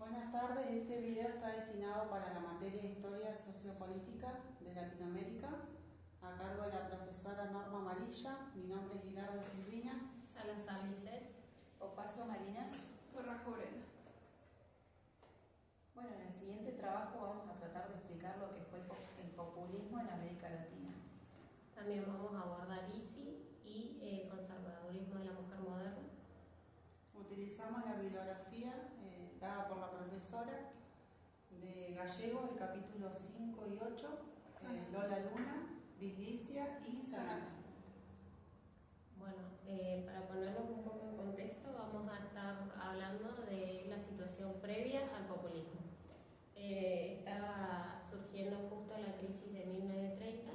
Buenas tardes, este video está destinado para la materia de Historia Sociopolítica de Latinoamérica, a cargo de la profesora Norma Amarilla. Mi nombre es Hilardo Silvina. Salazar Lisset. Opaso Marina. Borrajo Brenda. Bueno, en el siguiente trabajo vamos a tratar de explicar lo que fue el populismo en América Latina. También vamos a abordar ISI y el conservadurismo de la mujer moderna. Utilizamos la bibliografía dada por la profesora de Gallegos, el capítulo 5 y 8, Lola Luna, Bilicia y Sanasa. Bueno, para ponernos un poco en contexto, vamos a estar hablando de la situación previa al populismo. Estaba surgiendo justo la crisis de 1930,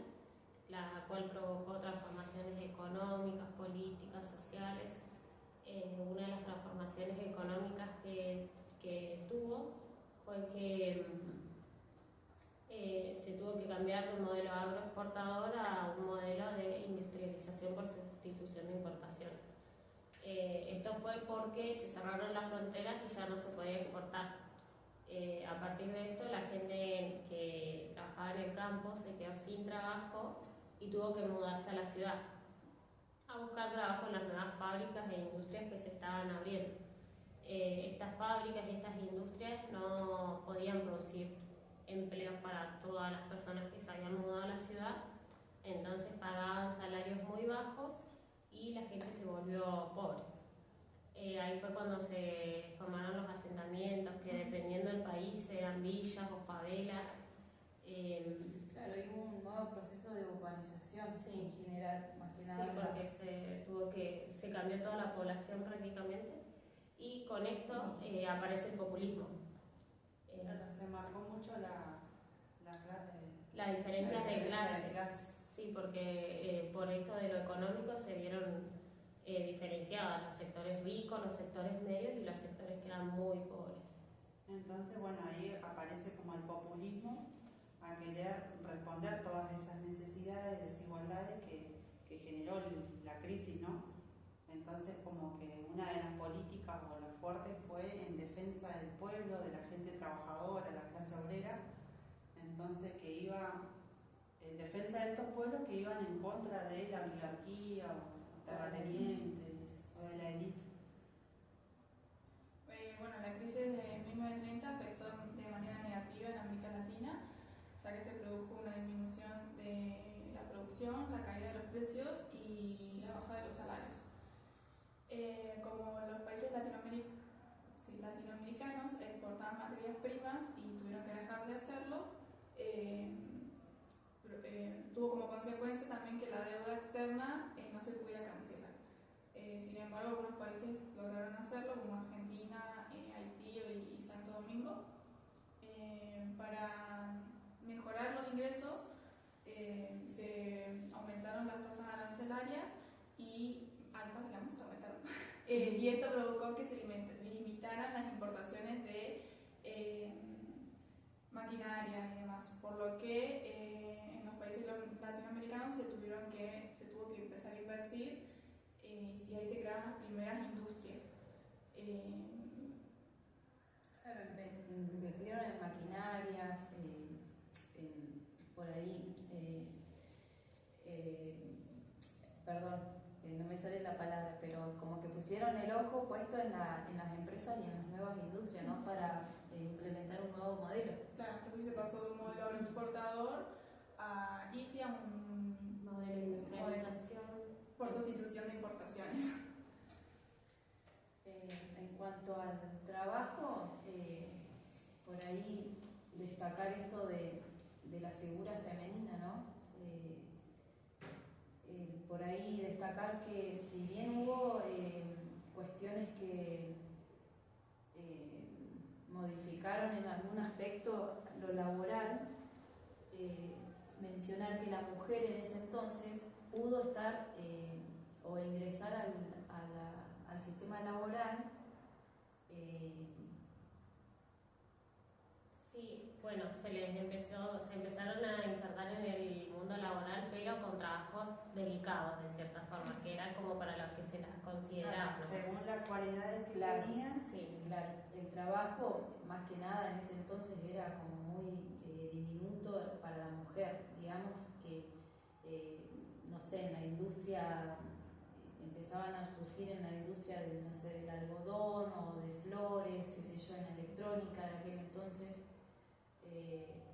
la cual provocó transformaciones económicas, políticas, sociales. Una de las transformaciones económicas que tuvo fue que se tuvo que cambiar de un modelo agroexportador a un modelo de industrialización por sustitución de importaciones. Esto fue porque se cerraron las fronteras y ya no se podía exportar. A partir de esto, la gente que trabajaba en el campo se quedó sin trabajo y tuvo que mudarse a la ciudad a buscar trabajo en las nuevas fábricas e industrias que se estaban abriendo. Estas fábricas y estas industrias no podían producir empleos para todas las personas que se habían mudado a la ciudad, entonces pagaban salarios muy bajos y la gente se volvió pobre. Ahí fue cuando se formaron los asentamientos, que dependiendo del país eran villas o favelas. Claro, hay un nuevo proceso de urbanización Sí. en general, más que nada. Sí, porque se cambió toda la población prácticamente y con esto aparece el populismo. Se marcó mucho Las diferencias de clases. clase. Sí, porque por esto de lo económico se vieron diferenciadas los sectores ricos, los sectores medios y los sectores que eran muy pobres. Entonces, bueno, ahí aparece como el populismo a querer responder todas esas necesidades, desigualdades que generó la crisis, ¿no? Entonces, como que una de las políticas o las fuertes fue en defensa del pueblo, de la gente trabajadora, la clase obrera, entonces que iba en defensa de estos pueblos que iban en contra de la oligarquía o terratenientes o de la élite. Bueno, la crisis de 1930 afectó de manera negativa en América Latina, ya que se produjo una disminución de la producción, la caída de los precios y la baja de los salarios. Como los países latinoamericanos exportaban materias primas y tuvieron que dejar de hacerlo, tuvo como consecuencia también que la deuda externa no se pudiera cancelar. Sin embargo, algunos países lograron hacerlo, como Argentina, Haití y Santo Domingo. Para mejorar los ingresos, se aumentaron las tasas arancelarias y altas, digamos, aumentaron. Y esto provocó que se limitaran las importaciones de maquinaria y demás, por lo que en los países latinoamericanos se tuvo que empezar a invertir y ahí se crearon las primeras industrias. Claro, invirtieron en maquinarias, por ahí, perdón, no me sale la palabra, pero como que pusieron el ojo puesto en las empresas y en las nuevas industrias, ¿no? Para implementar un nuevo modelo. Claro, entonces se pasó de un modelo agroexportador a ICI, a un Modelo de industrialización. por sustitución de importaciones. En cuanto al trabajo, por ahí destacar esto de la figura femenina, ¿no? Por ahí destacar que si bien hubo cuestiones que modificaron en algún aspecto lo laboral, mencionar que la mujer en ese entonces pudo estar o ingresar al sistema laboral. Sí, bueno, se empezaron a insertar en el mundo laboral, pero con trabajos delicados de cierta forma, que era como para lo que se las consideradas. ¿no? Según las cualidades que Claro. tenían. Sí. Claro, el trabajo más que nada en ese entonces era como muy diminuto para la mujer, digamos que, no sé, en la industria, empezaban a surgir en la industria de, no sé, del algodón o de flores, qué sé yo, en la electrónica de aquel entonces,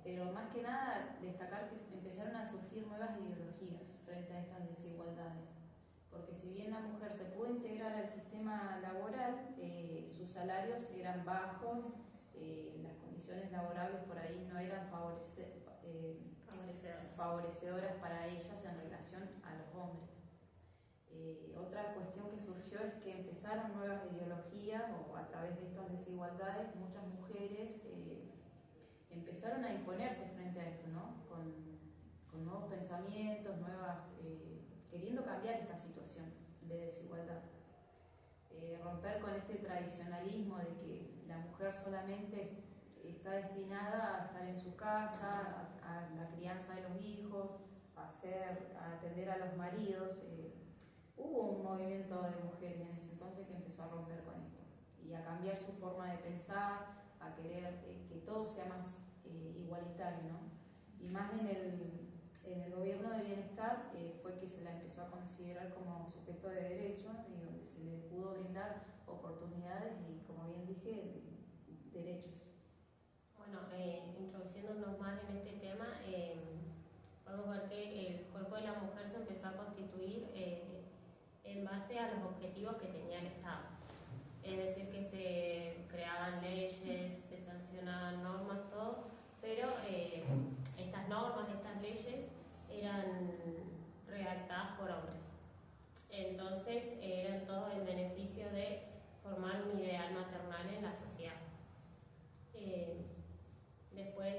pero más que nada destacar que empezaron a surgir nuevas ideologías frente a estas desigualdades. Porque si bien la mujer se pudo integrar al sistema laboral, sus salarios eran bajos, las condiciones laborables por ahí no eran favorecedoras para ellas en relación a los hombres. Otra cuestión que surgió es que empezaron nuevas ideologías, o a través de estas desigualdades muchas mujeres empezaron a imponerse frente a esto, ¿no? Con nuevos pensamientos, queriendo cambiar esta situación de desigualdad. Romper con este tradicionalismo de que la mujer solamente está destinada a estar en su casa, a la crianza de los hijos, a atender a los maridos. Hubo un movimiento de mujeres en ese entonces que empezó a romper con esto y a cambiar su forma de pensar, a querer que todo sea más igualitario, ¿no? Y más en el gobierno de bienestar fue que se la empezó a considerar como sujeto de derecho y donde se le pudo brindar oportunidades y, como bien dije, derechos. Bueno, introduciéndonos más en este tema, podemos ver que el cuerpo de la mujer se empezó a constituir en base a los objetivos que tenía el Estado. Es decir, que se creaban leyes, se sancionaban normas, todo, pero estas normas, estas leyes eran redactadas por hombres. Entonces eran todos en beneficio de formar un ideal maternal en la sociedad. Después,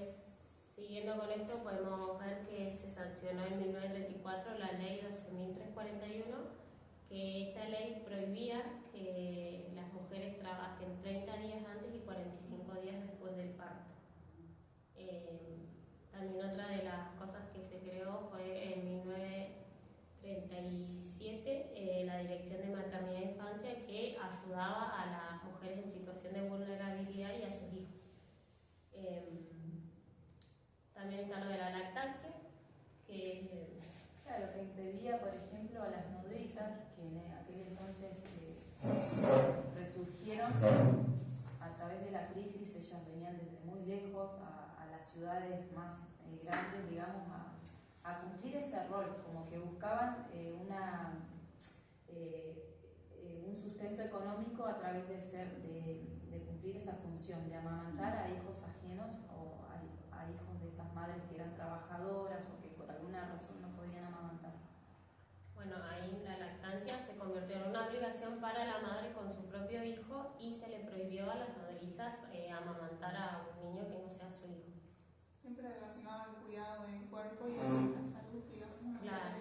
siguiendo con esto, podemos ver que se sancionó en 1934 la ley 12.341, que esta ley prohibía que las mujeres trabajen 30 días antes y 45 días después del parto. También otra de las cosas que se creó fue en 1937 la Dirección de Maternidad e Infancia, que ayudaba a las mujeres en situación de vulnerabilidad y a sus hijos. También está lo de la lactancia, que Claro, que impedía, por ejemplo, a las nodrizas, que en aquel entonces resurgieron a través de la crisis. Ellas venían desde muy lejos a las ciudades más grandes, digamos, a cumplir ese rol, como que buscaban un sustento económico a través de cumplir esa función, de amamantar a hijos ajenos o a hijos de estas madres que eran trabajadoras o que por alguna razón no podían amamantar. bueno, ahí la lactancia se convirtió en una obligación para la madre con su propio hijo y se le prohibió a las nodrizas amamantar a un niño que no sea su hijo. Siempre relacionado al cuidado del cuerpo y de la salud, digamos. Claro.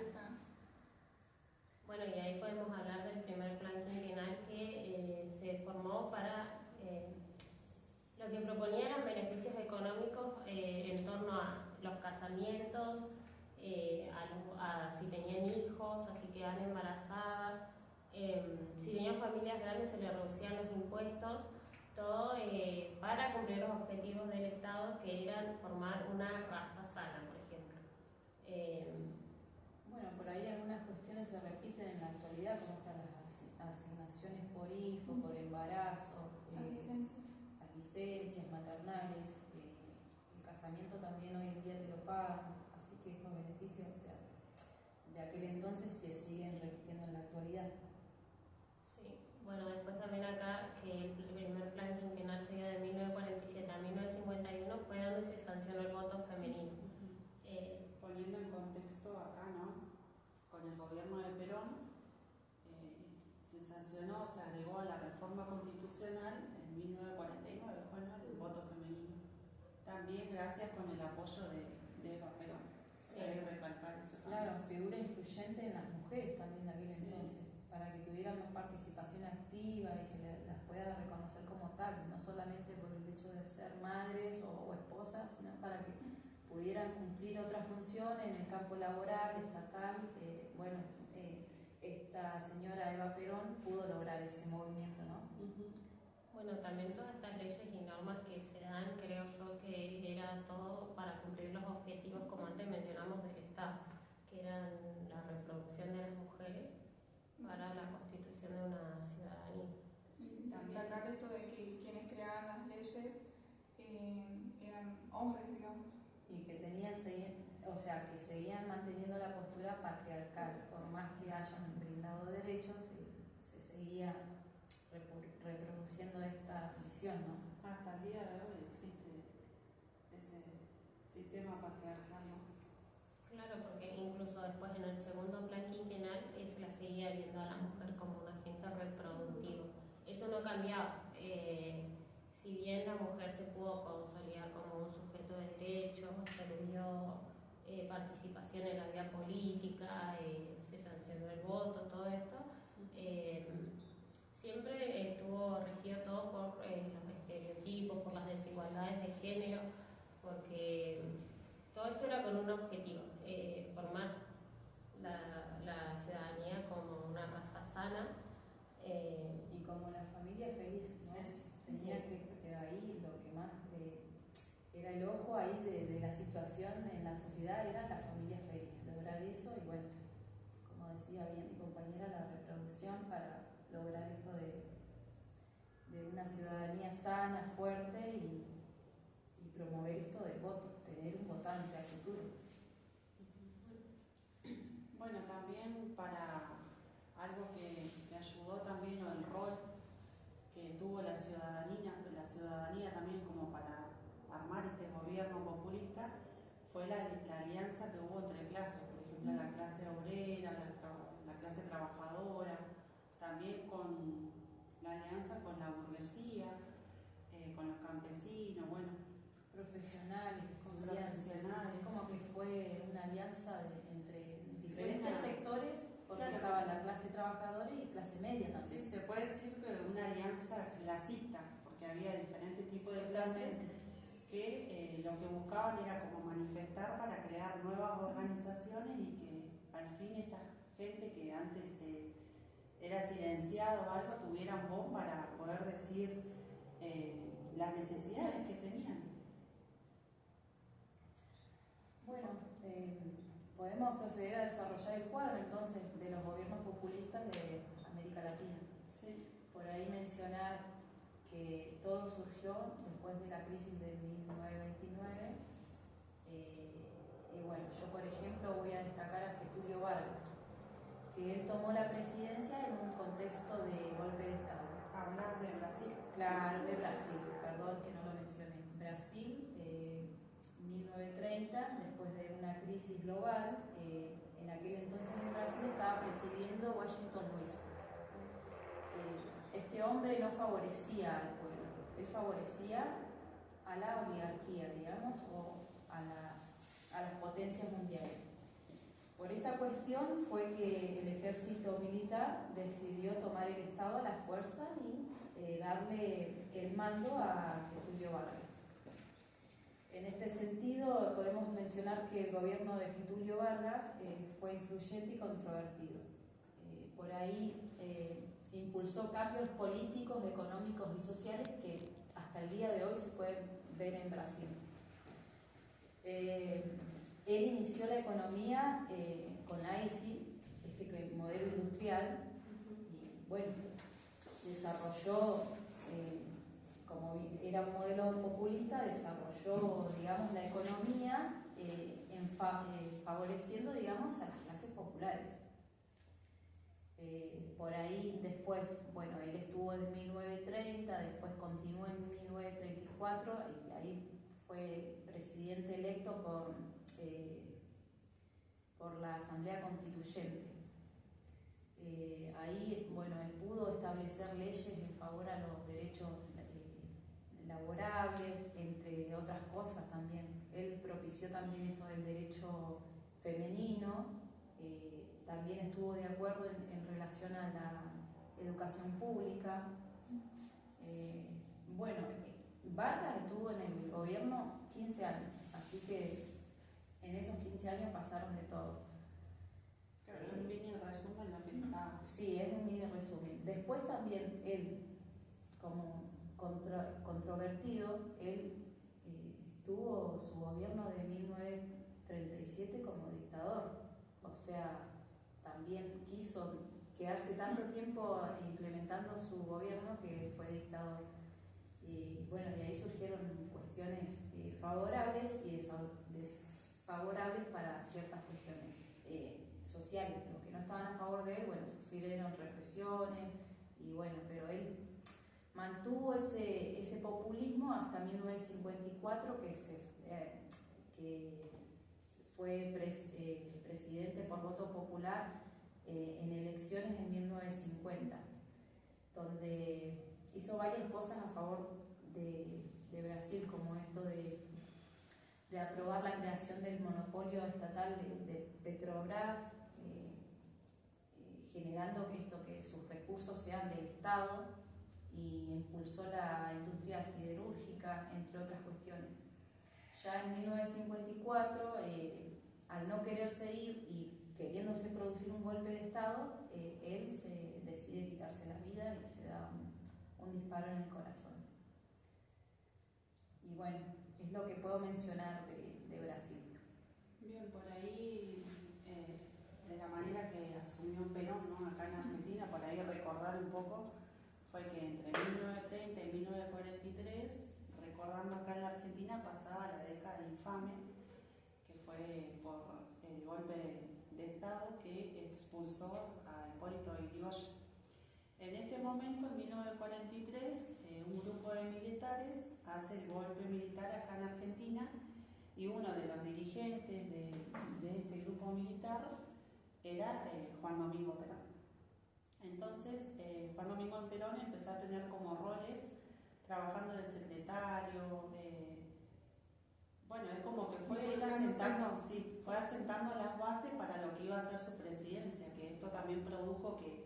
Bueno, y ahí podemos hablar del primer plan quinquenal que se formó para... lo que proponía eran beneficios económicos en torno a los casamientos, a si tenían hijos, a si quedaban embarazadas, si tenían familias grandes se les reducían los impuestos, todo para cumplir los objetivos del Estado, que eran formar una raza sana, por ejemplo. Bueno, por ahí algunas cuestiones se repiten en la actualidad, como están las asignaciones por hijo, por embarazo, las licencias maternales, el casamiento también hoy en día te lo pagan, así que estos beneficios, o sea, de aquel entonces se siguen repitiendo en la actualidad. Sí, bueno, después también acá que el primer plan quinquenal se dio de 1947 a 1951 fue donde se sancionó el voto femenino. Poniendo en contexto acá, ¿no? Con el gobierno de Perón se sancionó, se agregó a la reforma constitucional en 1949, bueno, el voto femenino. También gracias con el apoyo de Eva Perón. Sí. Hay que recalcar eso. Claro, figura influyente en las mujeres también de aquel entonces, para que tuvieran más participación activa y se las pueda reconocer como tal, no solamente por el hecho de ser madres o esposas, sino para que pudieran cumplir otra función en el campo laboral, estatal. Esta señora Eva Perón pudo lograr ese movimiento, ¿no? Bueno, también todas estas leyes y normas que se dan, creo yo que era todo para cumplir los objetivos, como antes mencionamos, del Estado, que eran la reproducción de las mujeres para la constitución de una ciudadanía. Sí, destacar esto de que quienes creaban las leyes eran hombres, digamos. Y que o sea, que seguían manteniendo la postura patriarcal, por más que hayan brindado derechos, se seguía reproduciendo esta visión, ¿no? Hasta el día de hoy existe ese sistema patriarcal, ¿no? Claro, porque incluso después en el segundo plan quinquenal se la seguía viendo a la mujer como un agente reproductivo. Eso no cambiaba. Si bien la mujer se pudo consolidar como un sujeto de derechos, se le dio participación en la vida política, se sancionó el voto, todo esto, siempre estuvo regido todo por los estereotipos, por las desigualdades de género, porque todo esto era con un objetivo, formar la ciudadanía como una raza sana. Y como la familia feliz, ¿no? Tenía que ahí lo que más era el ojo ahí de la situación en la sociedad, era la familia feliz, lograr eso y bueno, como decía bien mi compañera, la reproducción para lograr esto de una ciudadanía sana, fuerte y promover esto del voto, tener un votante a futuro. Bueno, también para algo que ayudó también el rol que tuvo la ciudadanía también como para armar este gobierno populista, fue la alianza que hubo entre clases, por ejemplo la clase obrera, la clase trabajadora, también con la alianza con la burguesía, con los campesinos, bueno, profesionales, profesionales. Es como que fue una alianza entre diferentes sectores, porque claro, estaba la clase trabajadora y clase media también. Sí, se puede decir que una alianza clasista, porque había diferentes tipos de clases que lo que buscaban era como manifestar para crear nuevas organizaciones y que al fin esta gente que antes era silenciado o algo tuvieran voz para poder decir las necesidades que tenían. Bueno, podemos proceder a desarrollar el cuadro entonces de los gobiernos populistas de América Latina. Sí. Por ahí mencionar que todo surgió después de la crisis de 1929 y bueno, yo por ejemplo voy a destacar a Getúlio Vargas, que él tomó la presidencia en un contexto de golpe de Estado. Hablar de Brasil. Claro, de Brasil, perdón que no lo mencioné. Brasil, 1930, después de una crisis global, en aquel entonces en Brasil estaba presidiendo Washington Luiz. Este hombre no favorecía al pueblo, él favorecía a la oligarquía, digamos, o a las potencias mundiales. Por esta cuestión fue que el ejército militar decidió tomar el Estado a la fuerza y darle el mando a Getúlio Vargas. En este sentido, podemos mencionar que el gobierno de Getúlio Vargas fue influyente y controvertido. Por ahí impulsó cambios políticos, económicos y sociales que hasta el día de hoy se pueden ver en Brasil. Él inició la economía con la ESI, este modelo industrial, y bueno, desarrolló, como era un modelo populista, desarrolló, digamos, la economía favoreciendo, digamos, a las clases populares. Por ahí después, bueno, él estuvo en 1930, después continuó en 1934 y ahí fue presidente electo por la Asamblea Constituyente. Ahí, bueno, él pudo establecer leyes en favor a los derechos laborables, entre otras cosas también. Él propició también esto del derecho femenino, también estuvo de acuerdo en relación a la educación pública. Bueno, Vargas estuvo en el gobierno 15 años, así que en esos 15 años pasaron de todo. Claro, un mini resumen lo que está. Sí, es un mini resumen. Después también él, como controvertido, él tuvo su gobierno de 1937 como dictador. O sea, también quiso quedarse tanto tiempo implementando su gobierno que fue dictador. Y bueno, y ahí surgieron cuestiones favorables y desfavorables para ciertas cuestiones sociales. Los que no estaban a favor de él, bueno, sufrieron represiones y bueno, pero él mantuvo ese populismo hasta 1954 que fue presidente por voto popular en elecciones en 1950, donde hizo varias cosas a favor de Brasil, como esto de aprobar la creación del monopolio estatal de Petrobras, generando que sus recursos sean del Estado, y impulsó la industria siderúrgica, entre otras cuestiones. Ya en 1954, al no quererse ir y queriéndose producir un golpe de Estado, él se decide quitarse la vida y se da un disparo en el corazón. Y bueno, es lo que puedo mencionar de Brasil. Bien, por ahí, de la manera que asumió Perón, ¿no? Acá en Argentina, por ahí recordar un poco, fue que entre 1930 y 1943, recordando acá en la Argentina, pasaba la década infame, que fue por el golpe de Estado que expulsó a Hipólito Yrigoyen. En este momento, en 1943, un grupo de militares hace el golpe militar acá en Argentina y uno de los dirigentes de este grupo militar era Juan Domingo Perón. Entonces, Juan Domingo Perón empezó a tener como roles, trabajando de secretario, bueno, es como que fue asentando las bases para lo que iba a ser su presidencia, que esto también produjo que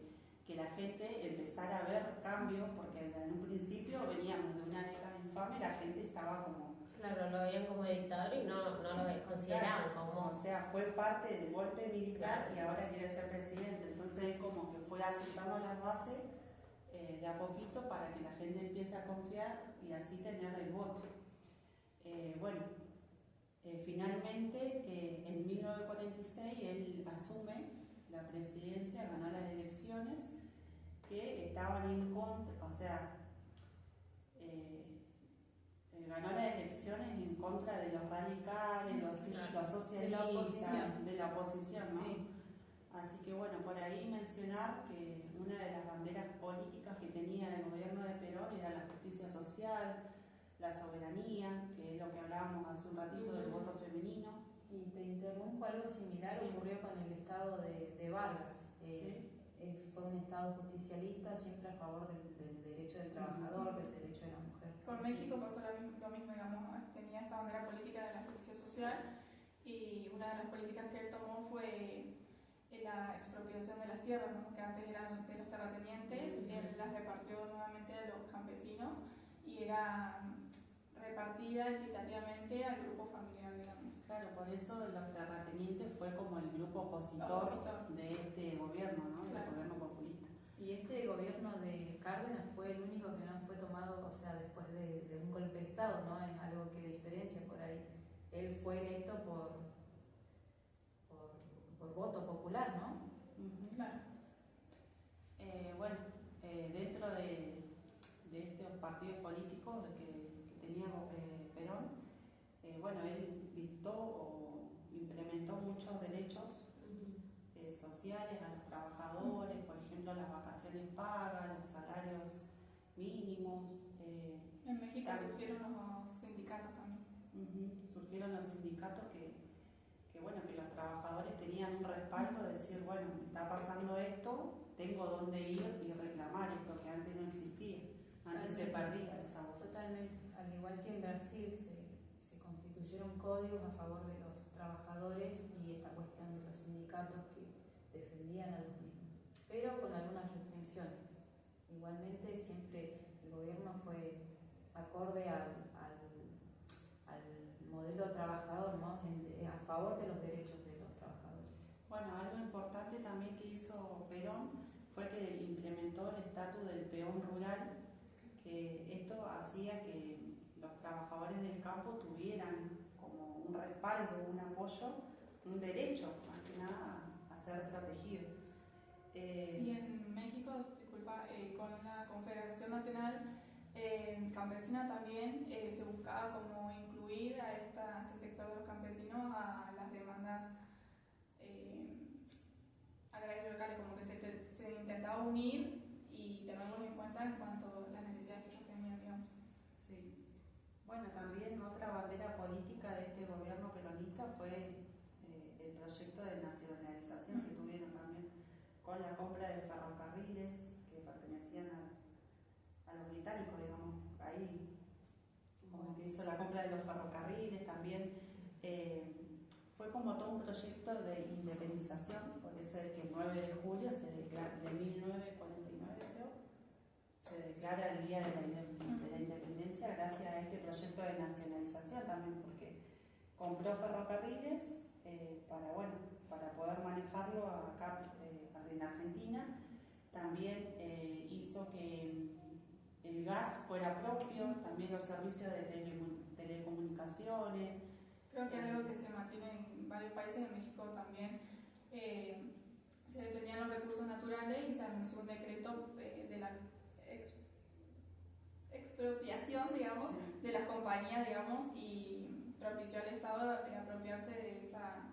la gente empezara a ver cambios, porque en un principio veníamos de una década infame y la gente estaba como... Claro, lo veían como dictador y no lo consideraban como... O sea, fue parte del golpe militar y ahora quiere ser presidente. Entonces como que fue asentando las bases de a poquito para que la gente empiece a confiar y así tener el voto. Finalmente, en 1946 él asume la presidencia, ganó las elecciones que estaban en contra, o sea, ganó las elecciones en contra de los radicales, los socialistas, de la oposición, ¿no? Sí. Así que bueno, por ahí mencionar que una de las banderas políticas que tenía el gobierno de Perón era la justicia social, la soberanía, que es lo que hablábamos hace un ratito del voto femenino. Y te interrumpo, algo similar ocurrió con el estado de Vargas. Fue un estado justicialista, siempre a favor del derecho del trabajador, del derecho de la mujer. Con México pasó lo mismo, digamos, tenía esta bandera política de la justicia social y una de las políticas que él tomó fue la expropiación de las tierras, ¿no? Que antes eran de los terratenientes, él las repartió nuevamente a los campesinos y era repartida equitativamente al grupo familiar, digamos. Claro, por eso los terratenientes fue como el grupo opositor de este gobierno, ¿no? Del gobierno populista. Y este gobierno de Cárdenas fue el único que no fue tomado, o sea, después de un golpe de Estado, ¿no? Es algo que diferencia por ahí. Él fue electo por voto popular, ¿no? Claro. Dentro de estos partidos políticos que tenía Perón, él dictó o implementó muchos derechos sociales a los trabajadores, por ejemplo, las vacaciones pagas, los salarios mínimos. En México surgieron los sindicatos también. Surgieron los sindicatos que los trabajadores tenían un respaldo de decir, bueno, me está pasando esto, tengo dónde ir y reclamar esto que antes no existía, antes se perdía esa voz. Totalmente, al igual que en Brasil se constituyeron códigos a favor de los trabajadores y esta cuestión de los sindicatos que defendían a los mismos, pero con algunas restricciones. Igualmente siempre el gobierno fue acorde al modelo trabajador, ¿no? A favor de los derechos de los trabajadores. Bueno, algo importante también que hizo Perón fue que implementó el estatus del peón rural, que esto hacía que los trabajadores del campo tuvieran como un respaldo, un apoyo, un derecho, más que nada, a ser protegidos. Y en México, disculpa, con la Confederación Nacional Campesina también se buscaba como incluir a este sector de los campesinos a las demandas agrarias locales, como que se intentaba unir y tenerlos en cuenta en cuanto a las necesidades que ellos tenían, digamos. Sí. Bueno, también otra bandera política de este gobierno peronista fue el proyecto de nacionalización que tuvieron también con la compra de ferrocarriles que pertenecían a los británicos, digamos, ahí como que hizo la compra de los ferrocarriles también. Fue como todo un proyecto de independización, por eso es que el 9 de julio de 1949 creo, se declara el Día de la Independencia gracias a este proyecto de nacionalización también, porque compró ferrocarriles para poder manejarlo acá en Argentina. También hizo que el gas fuera propio, también los servicios de telecomunicaciones. Creo que es algo que se mantiene en varios países, en México también. Se defendían los recursos naturales y se anunció un decreto de la expropiación, digamos, Sí. de las compañías, digamos, y propició al Estado apropiarse de esas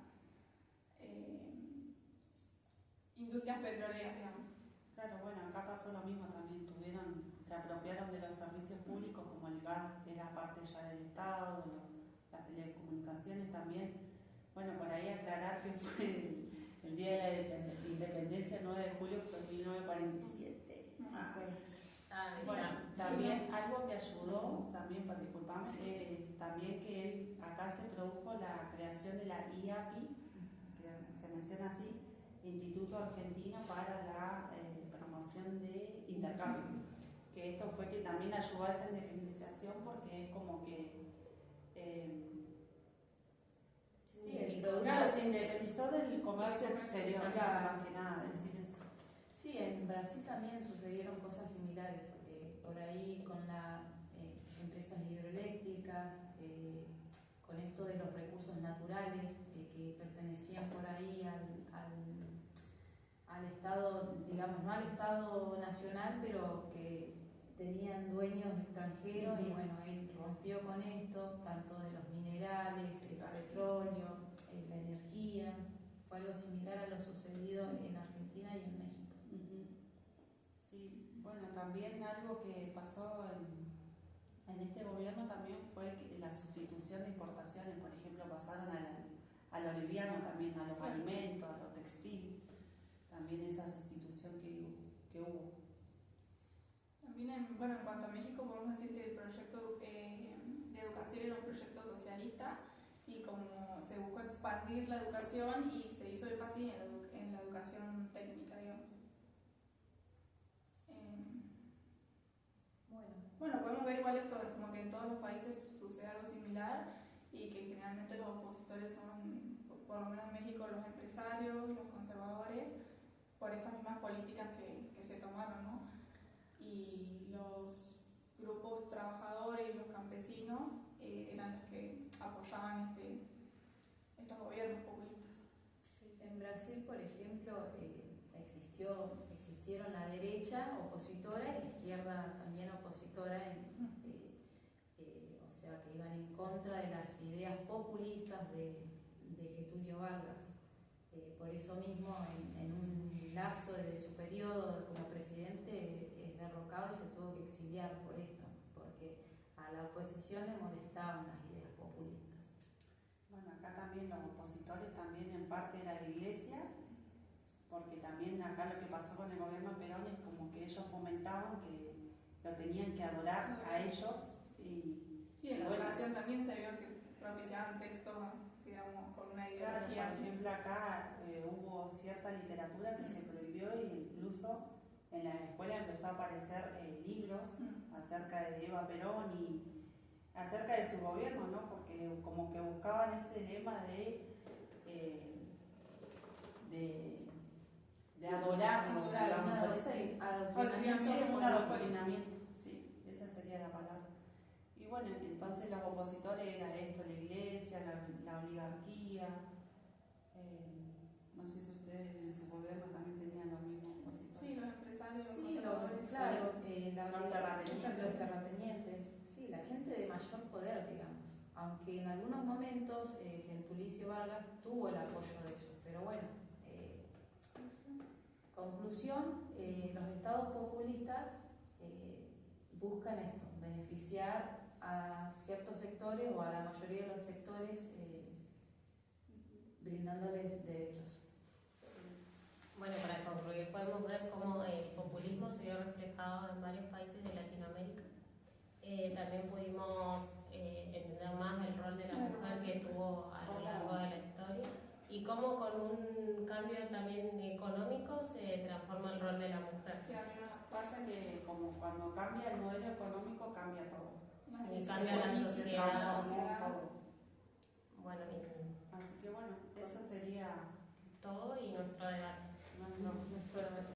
industrias petroleras, digamos. Claro, bueno, acá pasó lo mismo también, se apropiaron de los servicios públicos como el gas era parte ya del Estado, las telecomunicaciones también. Bueno, por ahí aclarar que fue el Día de la Independencia, el 9 de julio, fue en 1947. Bueno, también algo que ayudó, también, disculpame, también que acá se produjo la creación de la IAPI, que se menciona así, Instituto Argentino para la Promoción de Intercambio. Que esto fue que también ayudó a esa independización porque es como que claro, se independizó del comercio exterior, más que nada, decir eso. Sí, en Brasil también sucedieron cosas similares, por ahí con las empresas hidroeléctricas, con esto de los recursos naturales que pertenecían por ahí al Estado, digamos, no al Estado nacional, pero que tenían dueños extranjeros y bueno, él rompió con esto, tanto de los minerales, el petróleo, la energía. Fue algo similar a lo sucedido en Argentina y en México. Sí, bueno, también algo que pasó en este gobierno también fue que la sustitución de importaciones, por ejemplo, pasaron a lo liviano también, a los alimentos, a lo textil, también esa sustitución que hubo. También, en cuanto a México, podemos decir que el proyecto de educación era un proyecto socialista y como se buscó expandir la educación y se hizo énfasis en la educación técnica, digamos. Bueno, podemos ver igual esto, como que en todos los países sucede algo similar y que generalmente los opositores son, por lo menos en México, los empresarios, los conservadores, por estas mismas políticas que se tomaron, ¿no? Y los grupos trabajadores y los campesinos eran los que apoyaban estos gobiernos populistas. En Brasil, por ejemplo, existieron la derecha opositora y la izquierda también opositora, o sea, que iban en contra de las ideas populistas de Getúlio Vargas. Por eso mismo, en un lapso de su periodo como presidente, es derrocado y se tuvo que exiliar por esto, porque a la oposición le molestaban las ideas populistas. Bueno, acá también los opositores también en parte era la iglesia, porque también acá lo que pasó con el gobierno de Perón es como que ellos fomentaban que lo tenían que adorar a ellos. Sí, en la educación también se vio que propiciaban textos, digamos, con una ideología. Claro, por ejemplo, acá hubo cierta literatura que se prohibió e incluso en la escuela empezó a aparecer libros acerca de Eva Perón y acerca de su gobierno, ¿no? Porque como que buscaban ese lema de de adorarlo, digamos, por eso adoctrinamiento. es un adoctrinamiento, sí, esa sería la palabra. Y bueno, entonces los opositores era esto, la iglesia, la oligarquía, no sé si ustedes en su gobierno también tenían los mismos opositores. Sí, los empresarios, Sí, los conservadores. claro, Los terratenientes. los terratenientes, sí, la gente de mayor poder, digamos. Aunque en algunos momentos Gentulicio Vargas tuvo el apoyo de ellos, pero bueno, conclusión, los estados populistas buscan esto, beneficiar a ciertos sectores o a la mayoría de los sectores brindándoles derechos. Bueno, para concluir, podemos ver cómo el populismo se vio reflejado en varios países de Latinoamérica. También pudimos entender más el rol de la mujer que tuvo a lo largo de la historia y cómo con un cambio también económico se transforma el rol de la mujer. Sí, a mí me Pasa que como cuando cambia el modelo económico cambia todo. Y cambia la sociedad. Todo. Bueno, Así que bueno, eso sería todo y nuestro debate. nuestro Nuestro debate.